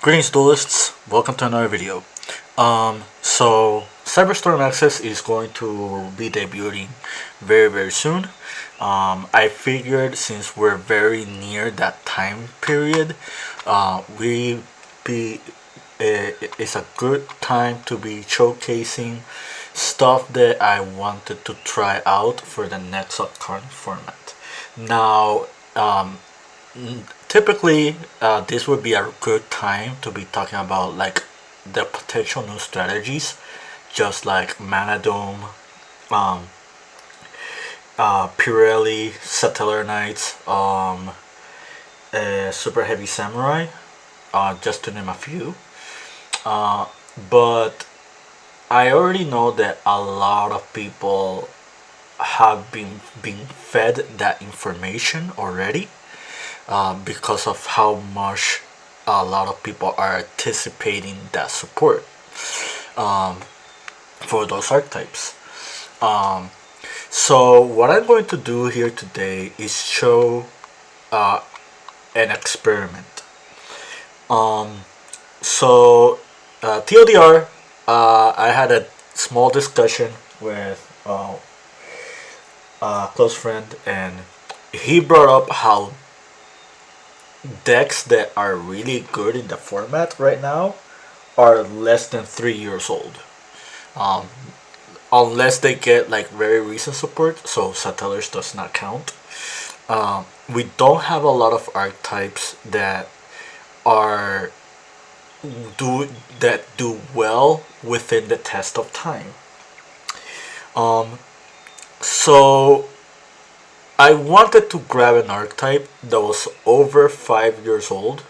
Greetings duelists, welcome to another video. So Cyberstorm Access is going to be debuting very soon. I figured since we're very near that time period, we be it's a good time to be showcasing stuff that I wanted to try out for the next upcoming format. Now, um, typically, this would be a good time to be talking about like the potential new strategies, just like Mana Dome, um, Pirelli, Satellar Knights, Super Heavy Samurai, just to name a few. Uh, but I already know that a lot of people have been being fed that information already, because of how much a lot of people are anticipating that support, um, for those archetypes. Um, so what I'm going to do here today is show uh, an experiment. Um, so TLDR, I had a small discussion with a close friend, and he brought up how decks that are really good in the format right now are less than 3 years old. Um, unless they get like very recent support, so Satellars does not count. We don't have a lot of archetypes that are do do well within the test of time. Um, so I wanted to grab an archetype that was over 5 years old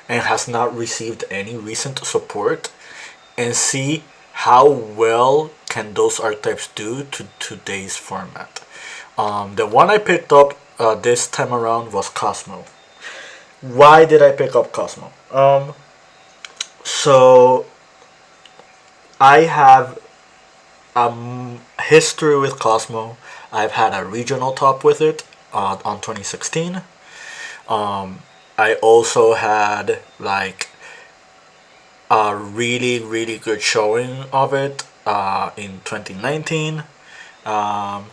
and has not received any recent support, and see how well can those archetypes do to today's format. The one I picked up this time around was Kozmo. Why did I pick up Kozmo? So I have a history with Kozmo. I've had a regional top with it on 2016. I also had like a really good showing of it in 2019. Um,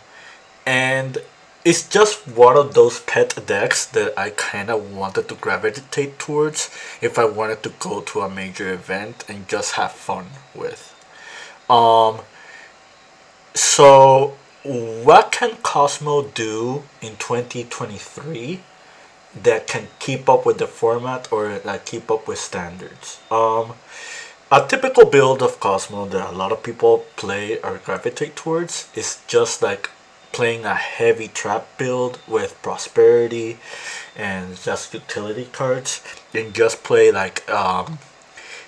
and it's just one of those pet decks that I kind of wanted to gravitate towards if I wanted to go to a major event and just have fun with. Um, so what can Cosmo do in 2023 that can keep up with the format or like keep up with standards? A typical build of Cosmo that a lot of people play or gravitate towards is just like playing a heavy trap build with prosperity and just utility cards, and just play like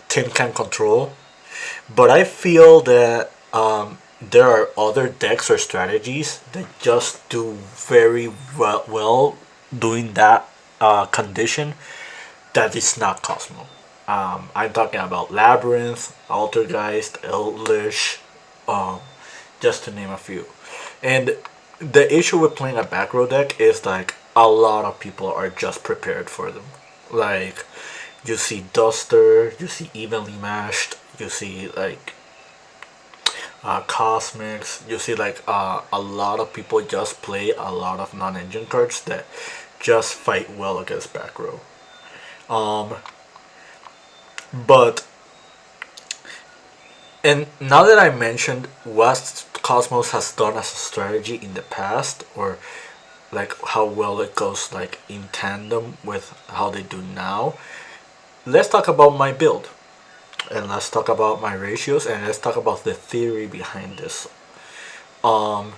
tin can control. But I feel that there are other decks or strategies that just do very well doing that condition that is not Cosmo. I'm talking about Labyrinth, Altergeist, Eldritch, um, just to name a few. And the issue with playing a back row deck is like a lot of people are just prepared for them. Like you see Duster, you see Evenly Mashed, you see like Cosmics, you see like a lot of people just play a lot of non-engine cards that just fight well against back row. Um, but And now that I mentioned what Cosmos has done as a strategy in the past, or like how well it goes like in tandem with how they do now, let's talk about my build, and let's talk about my ratios, and let's talk about the theory behind this. Um,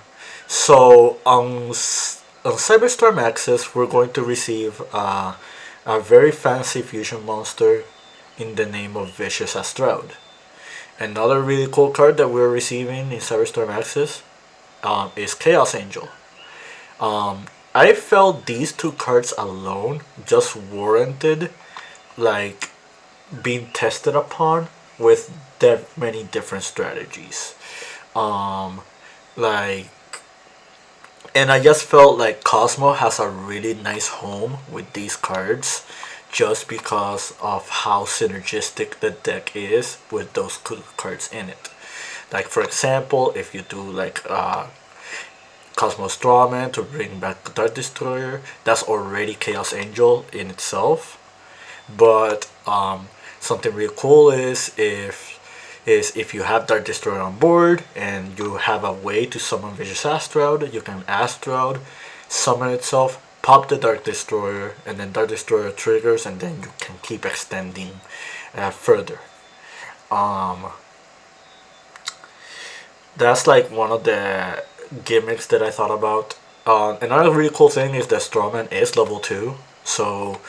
so on Cyberstorm Access, we're going to receive a very fancy fusion monster in the name of Vicious Astroud. Another really cool card that we're receiving in Cyberstorm Access is Chaos Angel. I felt these two cards alone just warranted like being tested upon with that many different strategies. Um, like, and I just felt like Cosmo has a really nice home with these cards just because of how synergistic the deck is with those cool cards in it. Like for example, if you do like Kozmo Strawman to bring back Dark Destroyer, that's already Chaos Angel in itself. But something really cool is if you have Dark Destroyer on board and you have a way to summon Vicious Astroud, you can Astroud summon itself, pop the Dark Destroyer, and then Dark Destroyer triggers, and then you can keep extending further. Um, that's like one of the gimmicks that I thought about. Another really cool thing is that Strawman is level 2, so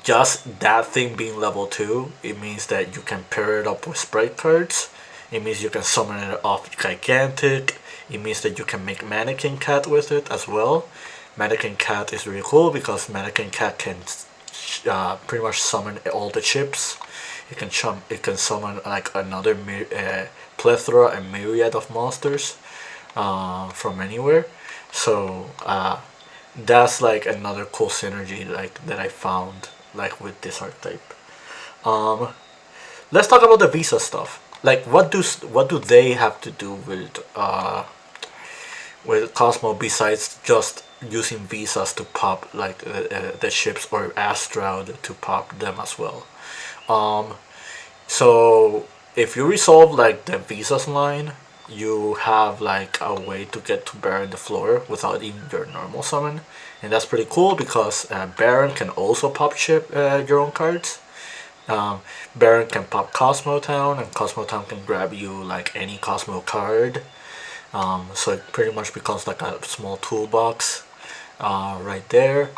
just that thing being level 2, it means that you can pair it up with Spright cards. It means you can summon it off Gigantic. It means that you can make Mannequin Cat with it as well. Mannequin Cat is really cool because Mannequin Cat can pretty much summon all the chips. It can summon like another plethora and myriad of monsters from anywhere. So that's like another cool synergy like that I found like with this archetype. Um, let's talk about the Visa stuff. Like what do they have to do with Cosmo besides just using visas to pop like the ships or Astroud to pop them as well? Um, so if you resolve like the visas line, you have like a way to get to Baron the floor without even your normal summon, and that's pretty cool because Baron can also pop ship your own cards. Um, Baron can pop Cosmo Town, and Cosmo Town can grab you like any Cosmo card. So it pretty much becomes like a small toolbox right there.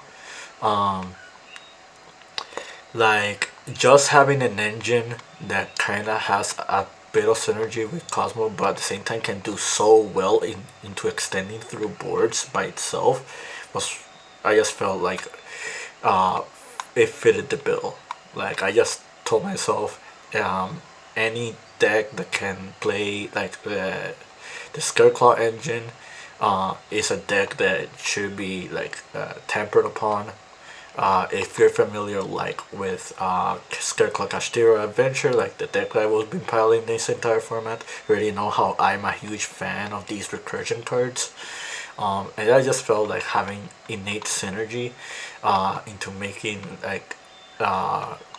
Um, like just having an engine that kind of has a bit of synergy with Cosmo, but at the same time can do so well into extending through boards by itself was, I just felt like uh, it fitted the bill. Like I just told myself, any deck that can play like the Scareclaw engine is a deck that should be like tempered upon. If you're familiar like with Scareclaw Kashtira Adventure, like the deck that I've been piling this entire format, you already know how I'm a huge fan of these recursion cards. And I just felt like having innate synergy into making like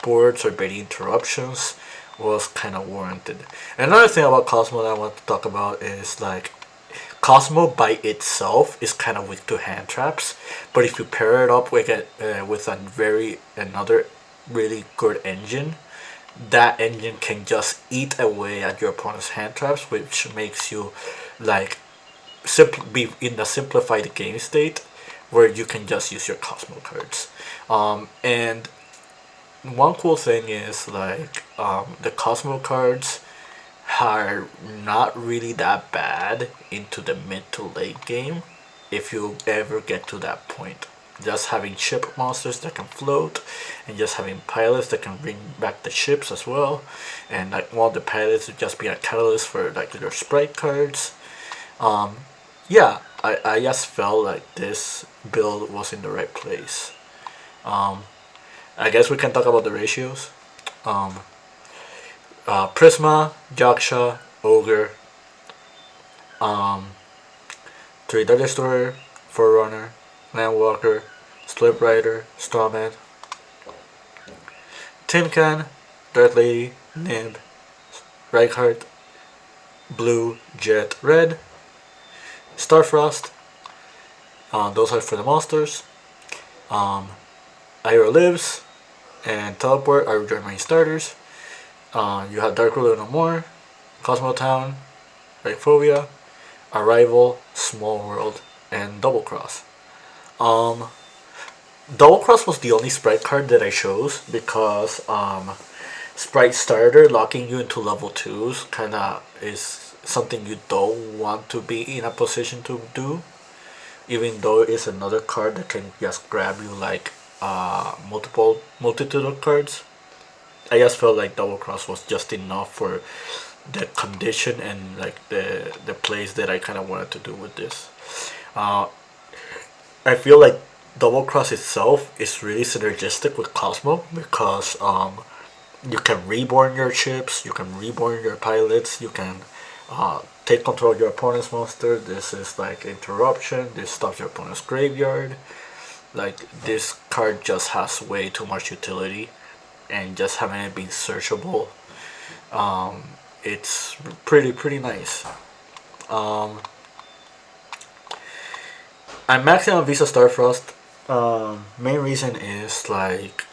boards or baiting interruptions was kind of warranted. And another thing about Cosmo that I want to talk about is like Cosmo by itself is kind of weak to hand traps, but if you pair it up with another really good engine, that engine can just eat away at your opponent's hand traps, which makes you like be in the simplified game state where you can just use your Cosmo cards. And one cool thing is like the Cosmo cards are not really that bad into the mid to late game if you ever get to that point. Just having ship monsters that can float, and just having pilots that can bring back the ships as well, and like one of the pilots would just be a catalyst for like your Spright cards. Yeah, I just felt like this build was in the right place. I guess we can talk about the ratios. Um, Prisma, Jaksha, Ogre, um, 3 Dark Destroyer, Forerunner, Landwalker, Slip Rider, Strawman, Tin Can, Dark Lady, Nimb, Reichart, Blue, Jet, Red, Starfrost. Those are for the monsters. Ira Lives and Teleport are your main starters. You have Dark Ruler No More, Cosmo Town, Reichphobia, Arrival, Small World, and Double Cross. Um, Double Cross was the only Spright card that I chose because Spright Starter locking you into level 2s kinda is something you don't want to be in a position to do, even though it's another card that can just grab you like multitude of cards. I just felt like Double Cross was just enough for the condition and like the plays that I kind of wanted to do with this. Uh, I feel like Double Cross itself is really synergistic with Kozmo because you can reborn your ships, you can reborn your pilots, you can take control of your opponent's monster. This is like interruption. This stops your opponent's graveyard. Like this card just has way too much utility, and just having it be searchable, it's pretty nice. Um, I'm maxing on Visa Starfrost. Main reason is like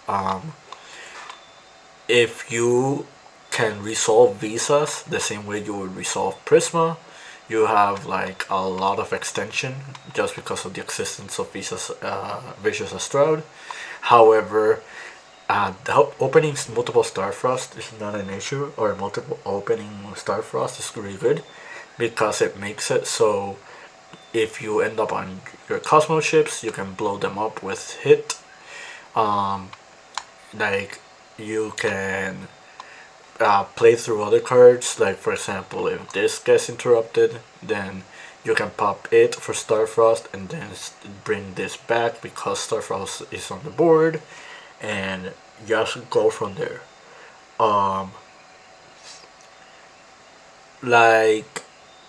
if you can resolve visas the same way you would resolve Prisma, you have like a lot of extension just because of the existence of visas, Vicious Astroud. However, opening multiple Starfrost is not an issue, or multiple opening Starfrost is really good because it makes it so if you end up on your Cosmo ships, you can blow them up with hit. Like you can play through other cards. Like for example, if this gets interrupted, then you can pop it for Starfrost and then bring this back because Starfrost is on the board, and just go from there. Um, like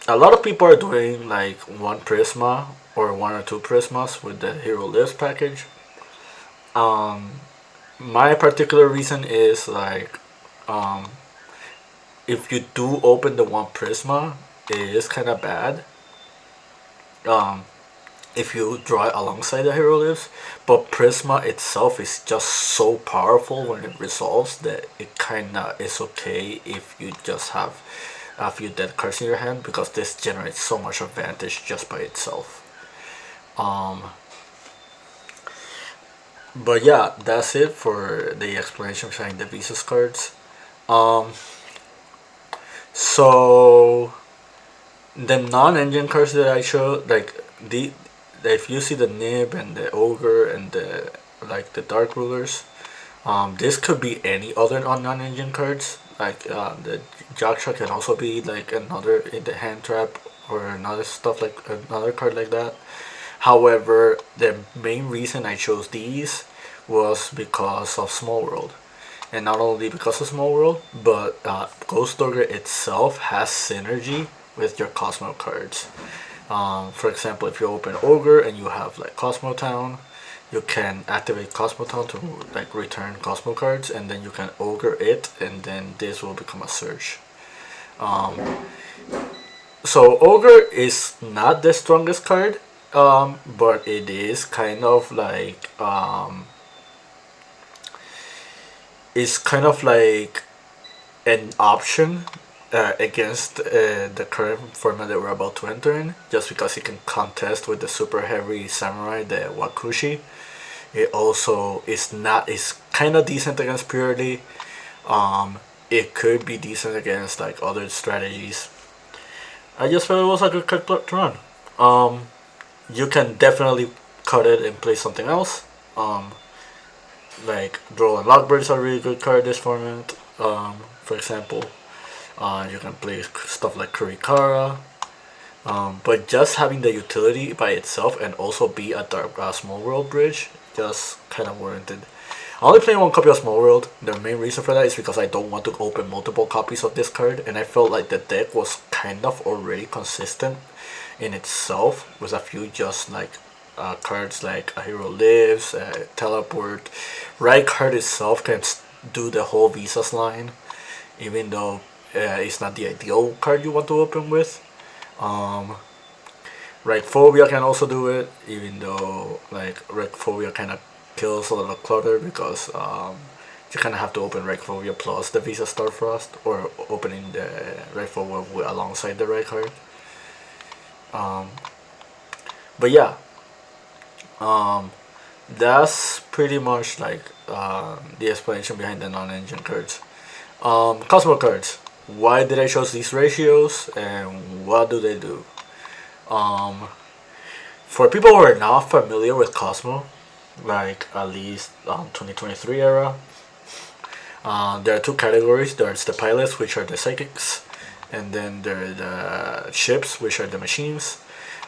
a lot of people are doing like one Prisma or one or two Prismas with the Hero Lives package. Um, my particular reason is like um, if you do open the one Prisma, it is kind of bad. Um, if you draw it alongside the Hero Lives, but Prisma itself is just so powerful when it resolves that it kinda is okay if you just have a few dead cards in your hand because this generates so much advantage just by itself. Um, but yeah, that's it for the explanation behind the Visas cards. Um, so the non-engine cards that I showed, like the if you see the Nib and the Ogre and the like the Dark Rulers, this could be any other non-engine cards. Like the Jaksha can also be like another in the hand trap or another stuff like another card like that. However, the main reason I chose these was because of Small World, and not only because of Small World, but Ghost Ogre itself has synergy with your Cosmo cards. For example, if you open Ogre and you have like Cosmo Town, you can activate Cosmo Town to like return Cosmo cards, and then you can Ogre it, and then this will become a search. Um, so Ogre is not the strongest card, but it is kind of like it's kind of like an option against the current format that we're about to enter in, just because it can contest with the super heavy samurai, the Wakushi. It also is not is kind of decent against purity. Um, it could be decent against like other strategies. I just felt it was a good card to run. You can definitely cut it and play something else. Um, like Droll and Lockbird is a really good card this format. For example, you can play stuff like Kurikara. But just having the utility by itself and also be a dark small world bridge just kind of warranted. I only play one copy of Small World. The main reason for that is because I don't want to open multiple copies of this card, and I felt like the deck was kind of already consistent in itself with a few just like cards like A Hero Lives, Teleport. Right card itself can do the whole Visas line, even though it's not the ideal card you want to open with. Um, Right Phobia can also do it, even though like Wreck Phobia kind of kills a lot of clutter because you kind of have to open Wreck Phobia plus the Visa Starfrost, or opening the Wreck Phobia alongside the right card. Um, but yeah, um, that's pretty much like the explanation behind the non-engine cards. Cosmo cards. Why did I choose these ratios and what do they do? Um, for people who are not familiar with Cosmo, like at least 2023 era, there are two categories. There's the pilots, which are the psychics, and then there are the ships, which are the machines.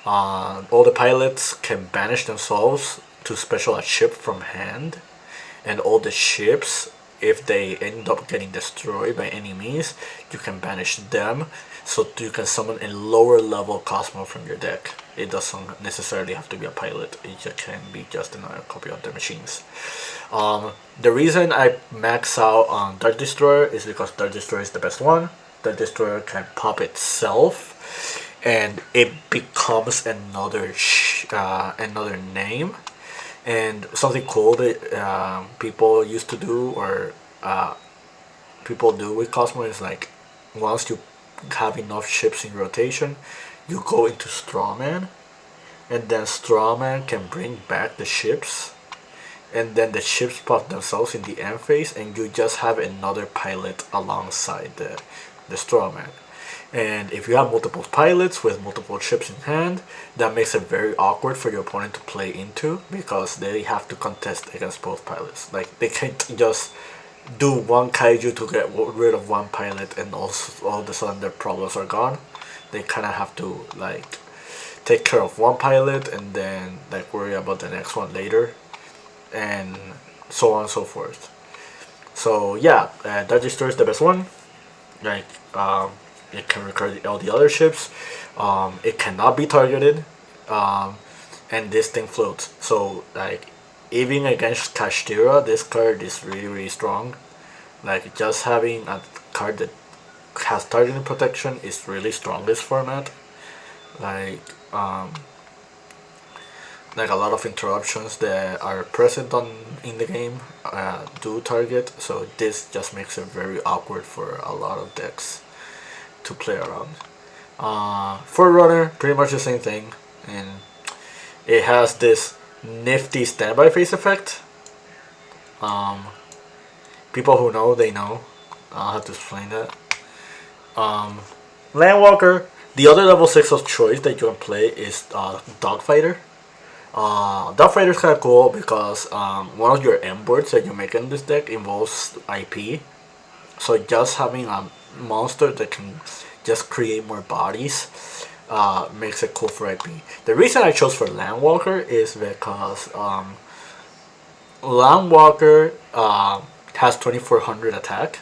All the pilots can banish themselves to special a ship from hand, and all the ships, if they end up getting destroyed by enemies, you can banish them, so you can summon a lower level Kozmo from your deck. It doesn't necessarily have to be a pilot, it just can be just another copy of the machines. The reason I max out on Dart Destroyer is because Dart Destroyer is the best one. Dart Destroyer can pop itself, and it becomes another another name. And something cool that people used to do, or people do with Kozmo, is like, once you have enough ships in rotation, you go into Strawman, and then Strawman can bring back the ships, and then the ships pop themselves in the end phase, and you just have another pilot alongside the Strawman. And if you have multiple pilots with multiple ships in hand, that makes it very awkward for your opponent to play into, because they have to contest against both pilots. Like, they can't just do one kaiju to get rid of one pilot and also all of a sudden their problems are gone. They kind of have to like take care of one pilot and then like worry about the next one later, and so on and so forth. So yeah, Dart Destroyer is the best one. Like, it can recur all the other ships. It cannot be targeted, and this thing floats. So like, even against Kashtira, this card is really strong. Like, just having a card that has targeting protection is really strong this format. Like, like a lot of interruptions that are present in the game do target, so this just makes it very awkward for a lot of decks to play around. Forerunner, pretty much the same thing, and it has this nifty standby phase effect. People who know, they know. I'll have to explain that. Landwalker, the other level 6 of choice that you can play is Dogfighter. Dogfighter is kind of cool because one of your M boards that you make in this deck involves IP. So just having a monster that can just create more bodies makes it cool for IP. The reason I chose for Landwalker is because Landwalker has 2400 attack,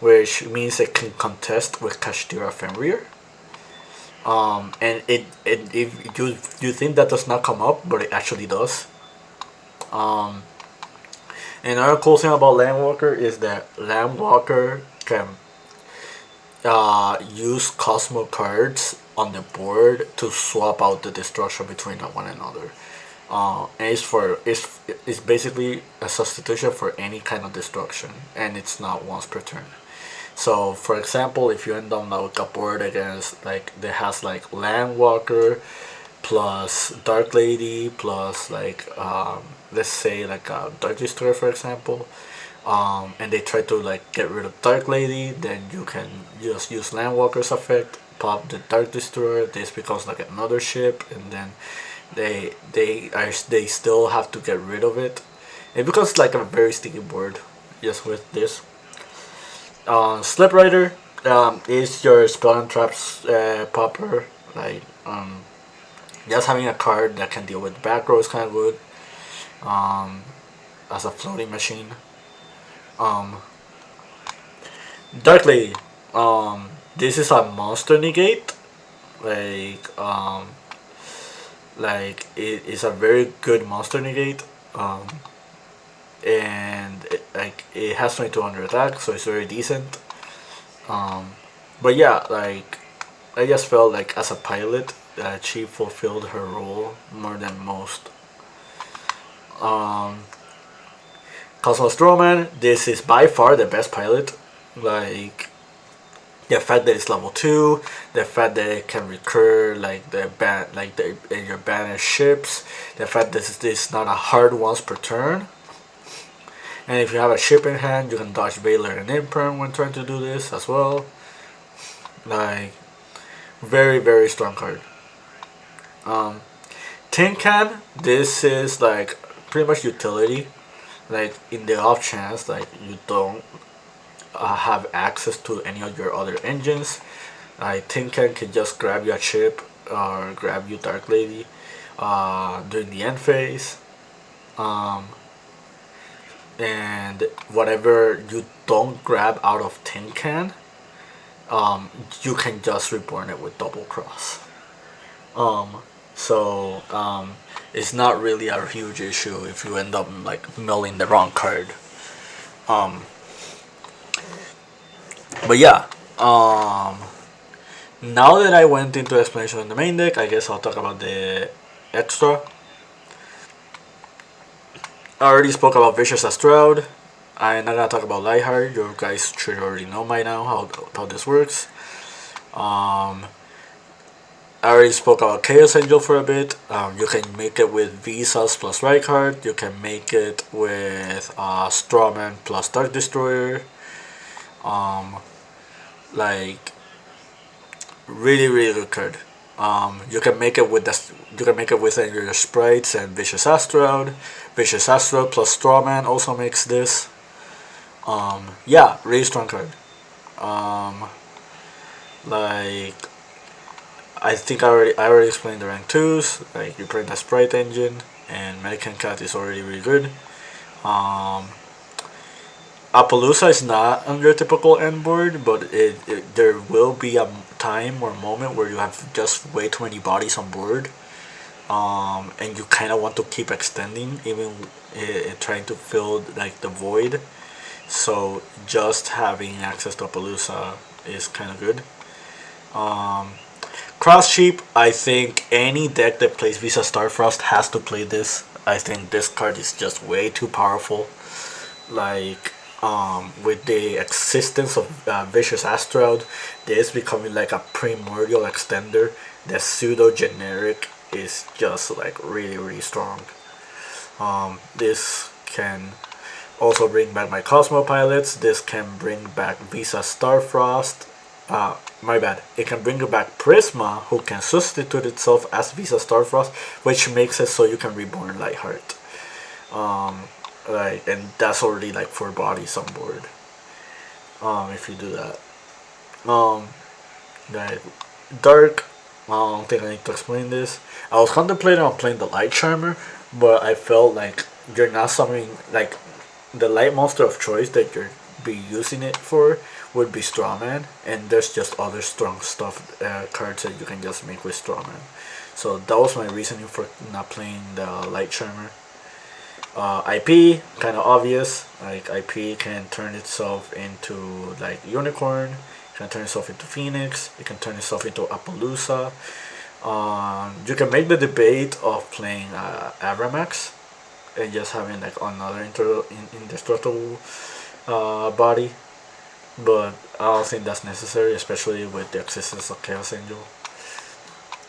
which means it can contest with Kashtira Fenrir. And if you think that does not come up, but it actually does. Another cool thing about Landwalker is that Landwalker can use Kozmo cards on the board to swap out the destruction between one another. And it's basically a substitution for any kind of destruction, and it's not once per turn. So, for example, if you end up with a board against that has like Landwalker plus Dark Lady plus like let's say like a Dark Destroyer, for example, and they try to like get rid of Dark Lady, then you can just use Landwalker's effect, pop the Dark Destroyer. This becomes like another ship, and then they still have to get rid of it. It becomes like a very sticky board just with this. Slip Rider is your spell and traps popper. Like, just having a card that can deal with back row is kind of good. As a floating machine. Dark Lady. This is a monster negate. Like it is a very good monster negate. And it has 2200 attack, so it's very decent. But yeah, like I just felt like as a pilot, she fulfilled her role more than most. Kozmo Strawman, this is by far the best pilot. Like, the fact that it's level 2, the fact that it can recur like your banished ships, the fact that this is not a hard once per turn. And if you have a ship in hand, you can dodge Baylor and Imperm when trying to do this as well. Like, very strong card. Tin Can, this is like pretty much utility. Like, in the off chance like you don't have access to any of your other engines, Tin Can just grab you a ship or grab you Dark Lady during the end phase. Um, and whatever you don't grab out of tin can, you can just reborn it with double cross. Um, so it's not really a huge issue if you end up like milling the wrong card. Um, but yeah. Now that I went into explanation on the main deck, I guess I'll talk about the extra. I already spoke about Vicious Astroud. I'm not gonna talk about Lightheart. You guys should already know by now how this works. Um, I already spoke about Chaos Angel for a bit. You can make it with Visas plus Reinhardt. You can make it with Strawman plus Dark Destroyer. Um, like really good card. You can make it with you can make it with your Sprites and Vicious Astroud. Vicious Astroud plus Strawman also makes this. Yeah, really strong card. Um, like I think I already explained the rank twos. Like you bring the Sprite engine, and American Cat is already really good. Um, Appaloosa is not on your typical end board, but there will be a time or moment where you have just way too many bodies on board, and you kind of want to keep extending, even trying to fill like the void. So just having access to Appaloosa is kind of good. Um, Cross Sheep, I think any deck that plays Visa Starfrost has to play this. I think this card is just way too powerful. Like, with the existence of Vicious Astroud, this becoming like a primordial extender. The pseudo generic is just like really strong. This can also bring back my Kozmo pilots. This can bring back Visa Starfrost. My bad. It can bring back Prisma, who can substitute itself as Visa Starfrost, which makes it so you can reborn Lightheart. Right, and that's already like 4 bodies on board. If you do that. Um, like Dark. I don't think I need to explain this. I was contemplating on playing the Light Charmer, but I felt like you're not summoning like the light monster of choice that you're be using it for would be Strawman, and there's just other strong stuff cards that you can just make with Strawman. So that was my reasoning for not playing the Light Charmer. IP kind of obvious. Like IP can turn itself into like Unicorn. It can turn itself into Phoenix. It can turn itself into Appaloosa. You can make the debate of playing Abramax and just having like another indestructible body, but I don't think that's necessary, especially with the existence of Chaos Angel.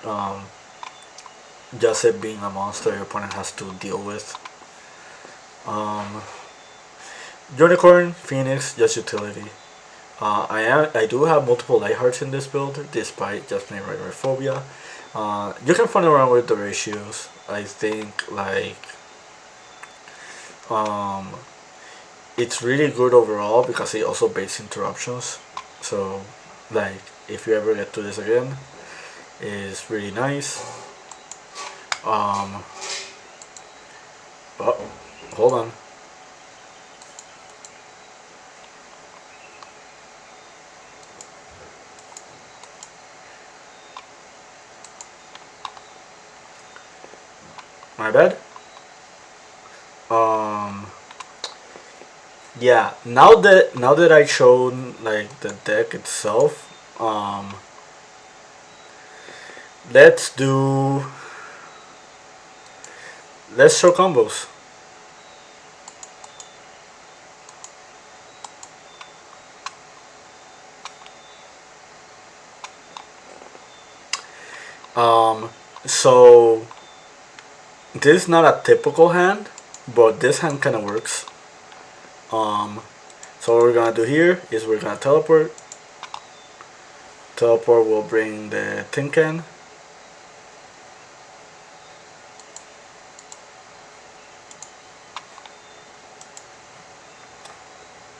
Um, just it being a monster your opponent has to deal with. Um, Unicorn, Phoenix, just utility. I do have multiple Lighthearts in this build, despite just playing regular Phobia. You can fun around with the ratios. I think like it's really good overall because it also baits interruptions. So like if you ever get to this again, it's really nice. Oh, hold on. My bad. Yeah. Now that I showed like the deck itself, let's do. Let's show combos. So this is not a typical hand, but this hand kind of works. So what we're gonna do here is we're gonna teleport. Teleport will bring the tin can.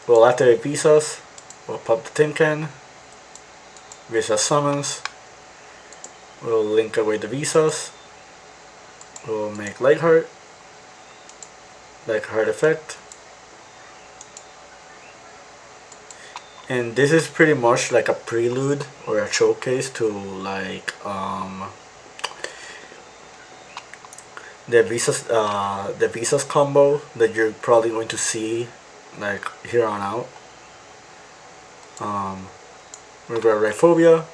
We'll activate Visas. We'll pop the tin can. Visa summons. We'll link away the Visas. We'll make Lightheart. like hard effect. And this is pretty much like a prelude or a showcase to like the visas combo that you're probably going to see like here on out. We grab Rayphobia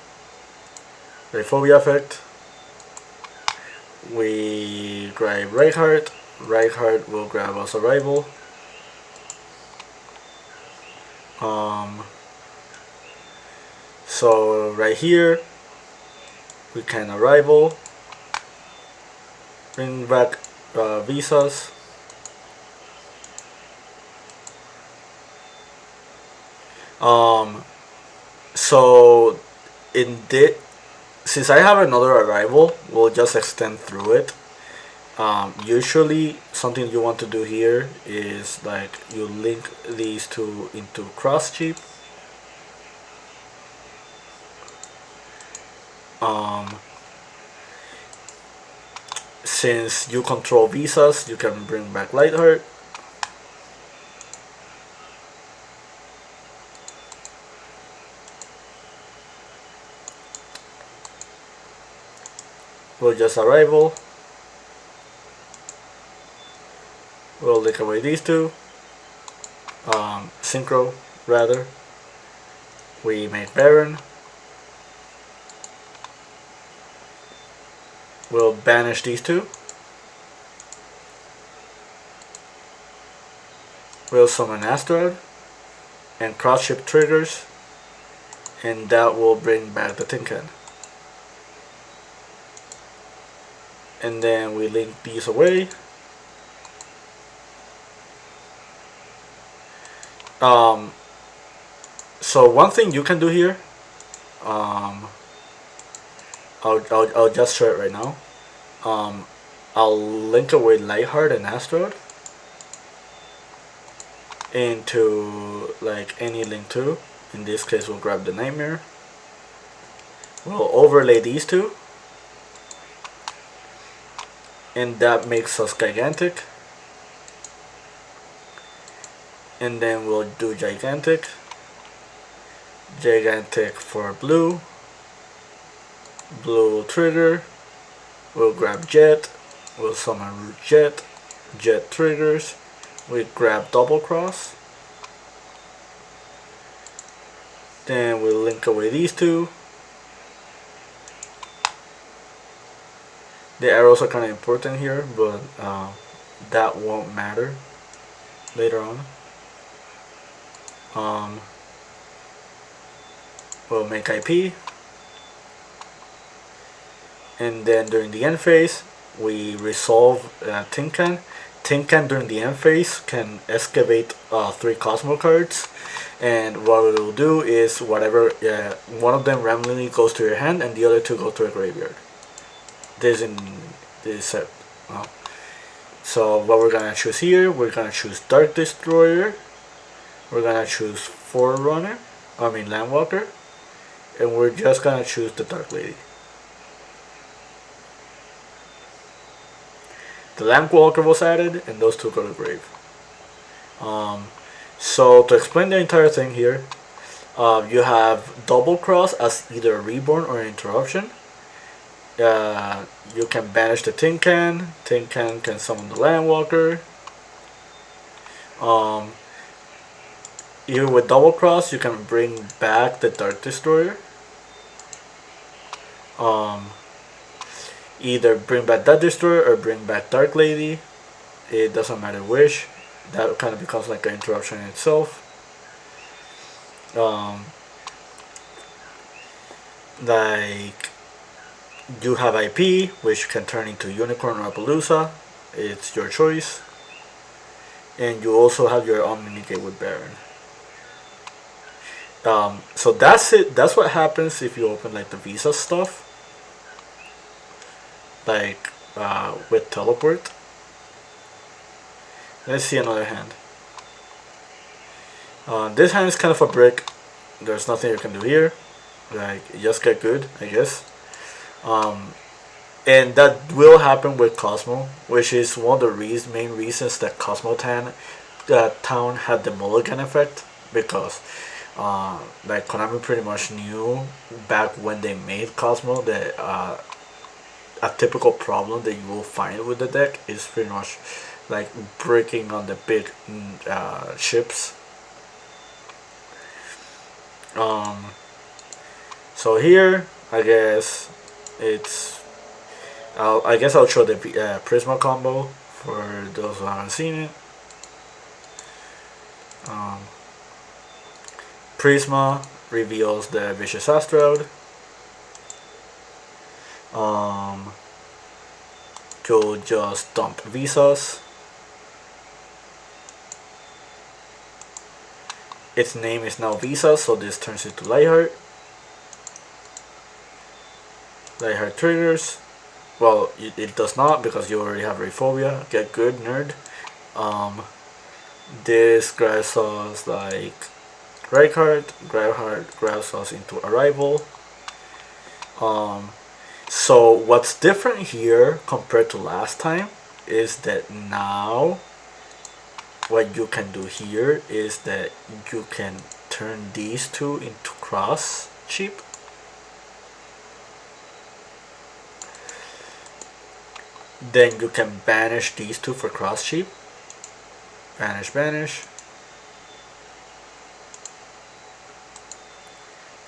effect. We grab Reichhardt will grab us Arrival. So right here we can Arrival, bring back visas. So in this, since I have another Arrival, we'll just extend through it. Usually something you want to do here is like you link these two into cross cheap. Since you control visas, you can bring back Lightheart. We'll just Arrival. We'll lick away these two. Synchro, rather. We make Baron. We'll banish these two. We'll summon Astroud and cross-ship triggers, and that will bring back the Tin Can. And then we link these away. So one thing you can do here, I'll just show it right now. I'll link away Lightheart and Astroud into like any link 2. In this case, we'll grab the Nightmare. We'll overlay these two, and that makes us Gigantic. And then we'll do Gigantic for blue will trigger. We'll grab Jet, we'll summon Jet triggers. We grab Double Cross, then we'll link away these two. The arrows are kind of important here, but that won't matter later on. We'll make IP, and then during the end phase we resolve Tin Can. Tin Can during the end phase can excavate 3 Kozmo cards, and what it will do is whatever one of them randomly goes to your hand and the other 2 go to a graveyard. This in this set. So what we're gonna choose here, we're gonna choose Dark Destroyer, we're gonna choose Forerunner, Landwalker, and we're just gonna choose the Dark Lady. The Landwalker was added, and those 2 go to grave. So to explain the entire thing here, you have Double Cross as either a Reborn or an Interruption. You can banish the Tin Can. Tin Can can summon the Landwalker. Even with Double Cross, you can bring back the Dark Destroyer. Either bring back that Destroyer or bring back Dark Lady. It doesn't matter which. That kind of becomes like an interruption in itself. Like you have IP, which can turn into Unicorn or Appaloosa. It's your choice. And you also have your Omni-Negate with Baron. So that's it. That's what happens if you open like the Visa stuff, like with Teleport. Let's see another hand. This hand is kind of a brick. There's nothing you can do here. Like, just get good, I guess. And that will happen with Kozmo, which is one of the main reasons that Kozmo Town had the mulligan effect, because like Konami pretty much knew back when they made Kozmo that a typical problem that you will find with the deck is pretty much like breaking on the big ships. So here, I guess it's. I guess I'll show the Prisma combo for those who haven't seen it. Prisma reveals the Vicious Astroud. You'll just dump Visas. Its name is now Visa, so this turns into Lightheart. Lightheart triggers. Well, it does not because you already have Rayphobia. Get good, nerd. This grabs us like Rayheart, grabs us into Arrival. So what's different here compared to last time is that now what you can do here is that you can turn these two into cross cheap. Then you can banish these two for cross cheap. Banish.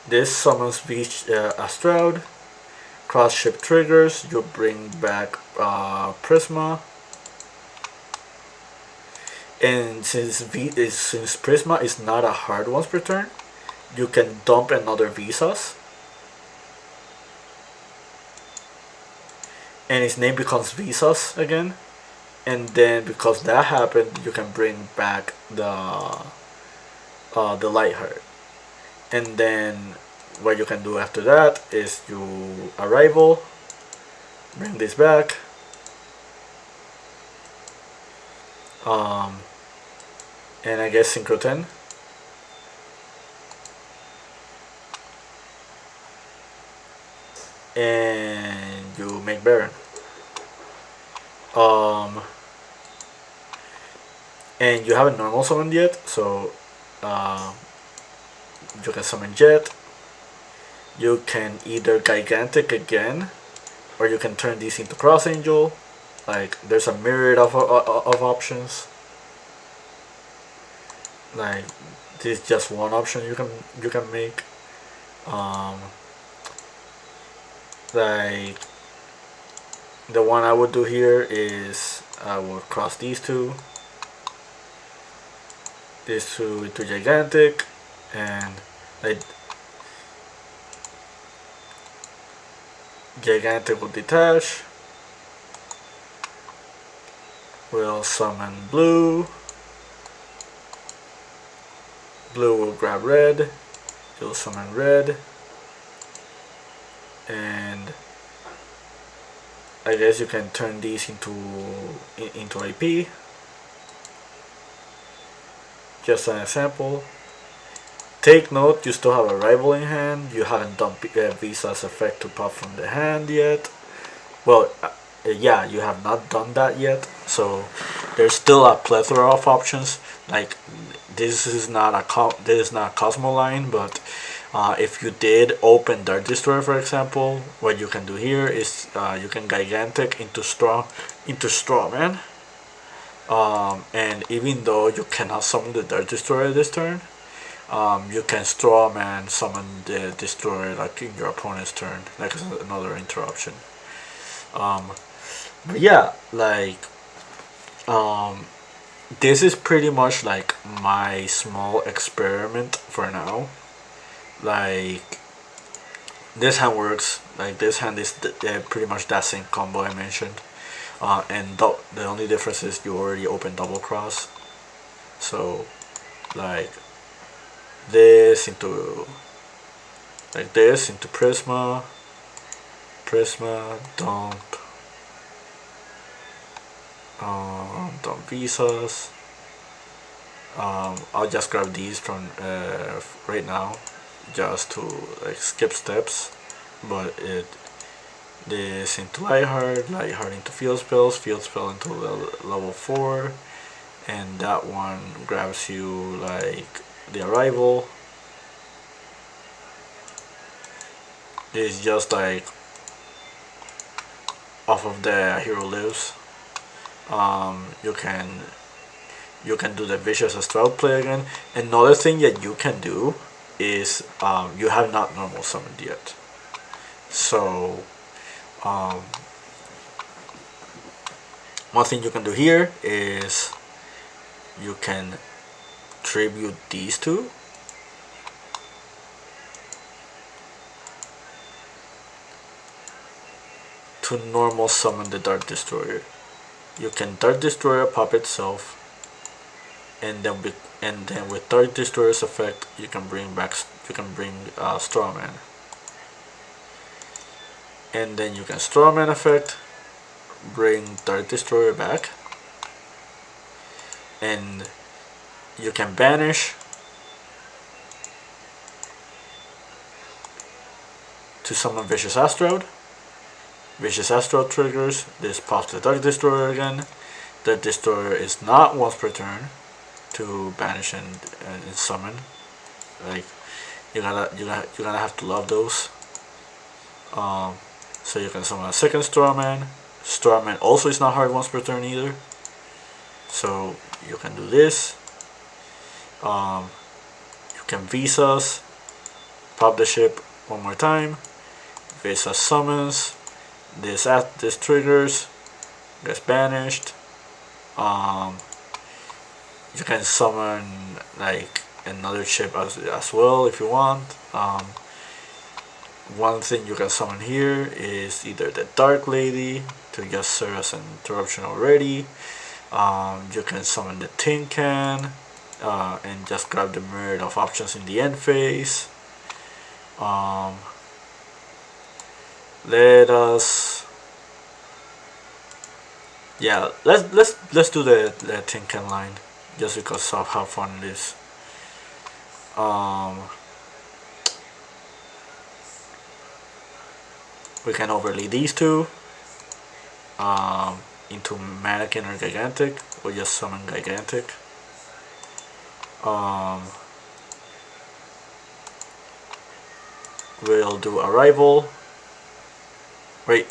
This summons Astroud. Cross ship triggers. You bring back Prisma. And since Prisma is not a hard once per turn, you can dump another Visas. And its name becomes Visas again. And then because that happened, you can bring back the Lightheart. And then what you can do after that is you Arrival, bring this back. And I guess Synchro 10. And you make Baron. And you haven't normal summoned yet, so you can summon Jet. You can either Gigantic again, or you can turn these into Cross Angel. Like there's a myriad of options. Like this is just one option you can make. Like the one I would do here is I would cross these two into Gigantic, and like Gigantic will detach. We'll summon Blue. Blue will grab Red. You'll summon Red. And I guess you can turn these into AP. Just an example. Take note, you still have a Rival in hand. You haven't done Visa's effect to pop from the hand yet. Well, yeah, you have not done that yet. So there's still a plethora of options. Like this is not a Kozmo line, but if you did open Dart Destroyer, for example, what you can do here is you can Gigantic into Strawman. And even though you cannot summon the Dart Destroyer this turn, you can Strawman summon the Destroyer like in your opponent's turn, like another interruption. But yeah, like this is pretty much like my small experiment for now. Like this hand works. Like this hand is pretty much that same combo I mentioned. And the only difference is you already opened double cross. So like this into Prisma, dump Visas. I'll just grab these from right now, just to like skip steps, but this into Lightheart, Lightheart into Field Spell into level 4, and that one grabs you like the Arrival. This is just like off of the hero lives. You can do the Vicious Astroud play again. Another thing that you can do is you have not normal summoned yet. So one thing you can do here is you can tribute these two. To normal summon the Dart Destroyer. You can Dart Destroyer pop itself, and then with Dart Destroyer's effect, you can bring Strawman, and then you can Strawman effect, bring Dart Destroyer back, and you can banish to summon Vicious Astroud. Vicious Astroud triggers, this pops the Dark Destroyer again. The Destroyer is not once per turn to banish and summon. Like you're gonna have to love those. So you can summon a second Starman. Starman also is not hard once per turn either. So you can do this. You can Visas, pop the ship one more time. Visas summons. This triggers, gets banished. You can summon like another chip as well if you want. One thing you can summon here is either the Dark Lady to just serve as an interruption already. You can summon the Tin Can and just grab the myriad of options in the end phase. Let's do the Tin Can line just because of how fun it is. We can overlay these two into Mannequin or Gigantic, or just summon Gigantic. We'll do Arrival. Wait,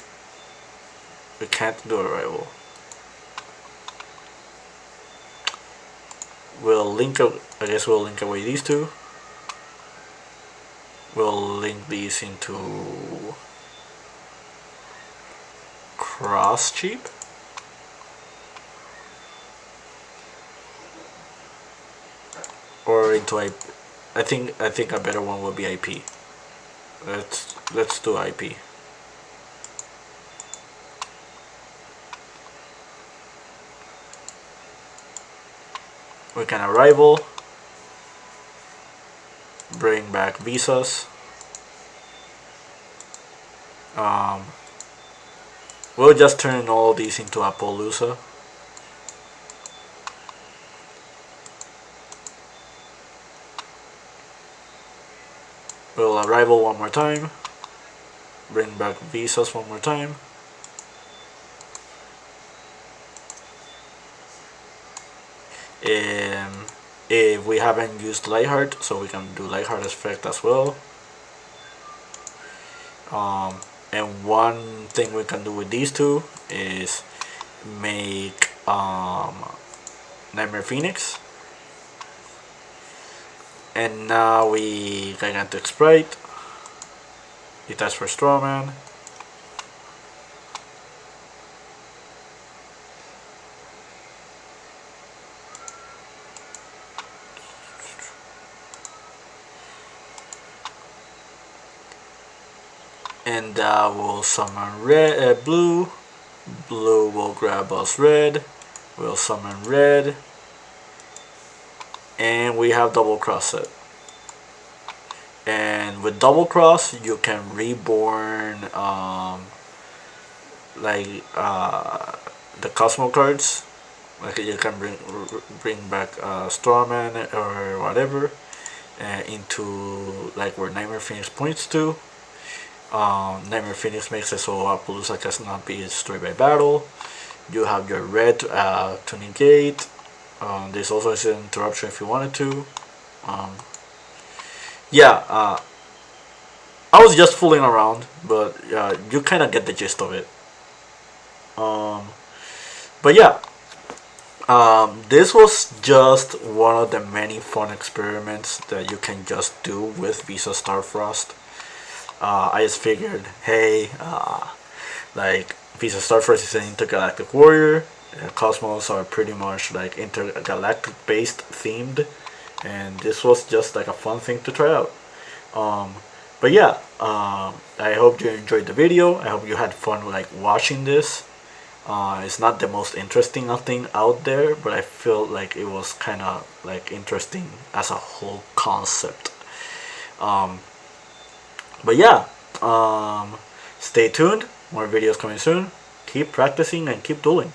we can't do Arrival. I guess we'll link away these two. We'll link these into Cross Cheap. Or into I think a better one would be IP. Let's do IP. We can Arrival, bring back Visas. We'll just turn all these into Appaloosa. We'll Arrival one more time, bring back Visas one more time. If we haven't used Lightheart, so we can do Lightheart effect as well. And one thing we can do with these two is make Nightmare Phoenix. And now we Gigantic Spright. Detach for Strawman. And we'll summon blue. Blue will grab us red. We'll summon red. And we have Double Cross set. And with Double Cross, you can reborn the Kozmo cards. Like you can bring back Starman or whatever into like where Nightmare Phoenix points to. Nightmare Phoenix makes it so Appaloosa cannot be destroyed by battle. You have your red to negate. There's also an interruption if you wanted to. Yeah, I was just fooling around, but you kind of get the gist of it. But yeah, this was just one of the many fun experiments that you can just do with Visa Starfrost. I just figured, hey, like Visa Starfrost is an intergalactic warrior. Cosmos are pretty much like intergalactic based themed, and this was just like a fun thing to try out. But yeah, I hope you enjoyed the video. I hope you had fun like watching this. It's not the most interesting thing out there, but I feel like it was kind of like interesting as a whole concept. Um, but yeah, stay tuned. More videos coming soon. Keep practicing and keep dueling.